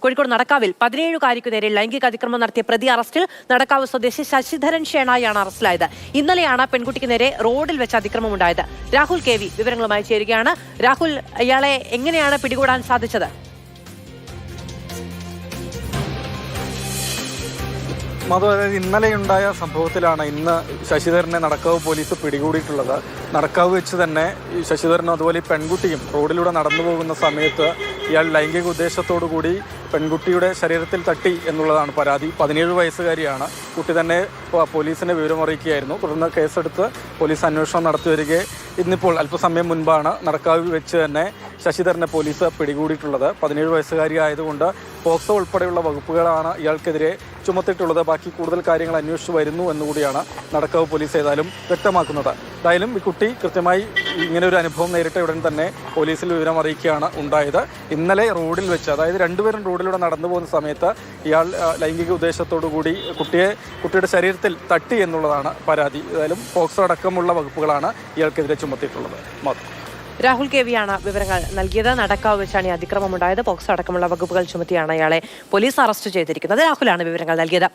കോഴിക്കോട് നടക്കാവിൽ 17-കാരിക്കു നേരെ ലൈംഗിക അതിക്രമം നടത്തിയ പ്രതി അറസ്റ്റിൽ. നടക്കാവ് സ്വദേശി ശശിധരൻ ഷേണായാണ് അറസ്റ്റിലായത്. ഇന്നലെയാണ് പെൺകുട്ടിക്ക് നേരെ റോഡിൽ വെച്ച് അതിക്രമം ഉണ്ടായത്. രാഹുൽ KV വിവരങ്ങളുമായി ചേരുകയാണ്. രാഹുൽ, ഇയാളെ എങ്ങനെയാണ് പിടികൂടാൻ സാധിച്ചത്? അതായത് ഇന്നലെയുണ്ടായ സംഭവത്തിലാണ് ഇന്ന് ശശിധരനെ നടക്കാവ് പോലീസ് പിടികൂടിയിട്ടുള്ളത്. നടക്കാവ് വെച്ച് തന്നെ ഈ ശശിധരനും അതുപോലെ ഈ പെൺകുട്ടിയും റോഡിലൂടെ നടന്നു പോകുന്ന സമയത്ത് ഇയാൾ ലൈംഗിക ഉദ്ദേശത്തോടു കൂടി പെൺകുട്ടിയുടെ ശരീരത്തിൽ തട്ടി എന്നുള്ളതാണ് പരാതി. 17 വയസ്സുകാരിയാണ്. കുട്ടി തന്നെ പോലീസിനെ വിവരമറിയിക്കുകയായിരുന്നു. തുടർന്ന് കേസെടുത്ത് പോലീസ് അന്വേഷണം നടത്തി വരികെ ഇന്നിപ്പോൾ അല്പസമയം മുൻപാണ് നടക്കാവിൽ വെച്ച് തന്നെ ശശിധരനെ പോലീസ് പിടികൂടിയിട്ടുള്ളത്. 17 വയസ്സുകാരി ആയതുകൊണ്ട് പോക്സോ ഉൾപ്പെടെയുള്ള വകുപ്പുകളാണ് ഇയാൾക്കെതിരെ ചുമത്തിയിട്ടുള്ളത്. ബാക്കി കൂടുതൽ കാര്യങ്ങൾ അന്വേഷിച്ചു വരുന്നു എന്നുകൂടിയാണ് നടക്കാവ് പോലീസ് ഏതായാലും വ്യക്തമാക്കുന്നത്. എന്തായാലും ഈ കുട്ടി കൃത്യമായി ഇങ്ങനെ ഒരു അനുഭവം നേരിട്ട ഉടൻ തന്നെ പോലീസിൽ വിവരം അറിയിക്കുകയാണ് ഉണ്ടായത്. ഇന്നലെ റോഡിൽ വെച്ച്, അതായത് രണ്ടുപേരും റോഡിലൂടെ നടന്നു പോകുന്ന സമയത്ത് ഇയാൾ ലൈംഗിക ഉദ്ദേശത്തോടു കൂടി കുട്ടിയുടെ ശരീരത്തിൽ തട്ടി എന്നുള്ളതാണ് പരാതി. ഏതായാലും പോക്സോ അടക്കമുള്ള വകുപ്പുകളാണ് ഇയാൾക്കെതിരെ ചുമത്തിയിട്ടുള്ളത്. രാഹുൽ KV ആണ് വിവരങ്ങൾ നൽകിയത്. നടക്കാവ് വെച്ചാണ് ഈ അതിക്രമം ഉണ്ടായത്. പോക്സോ അടക്കമുള്ള വകുപ്പുകൾ ചുമത്തിയാണ് ഇയാളെ പോലീസ് അറസ്റ്റ് ചെയ്തിരിക്കുന്നത്. രാഹുലാണ് വിവരങ്ങൾ നൽകിയത്.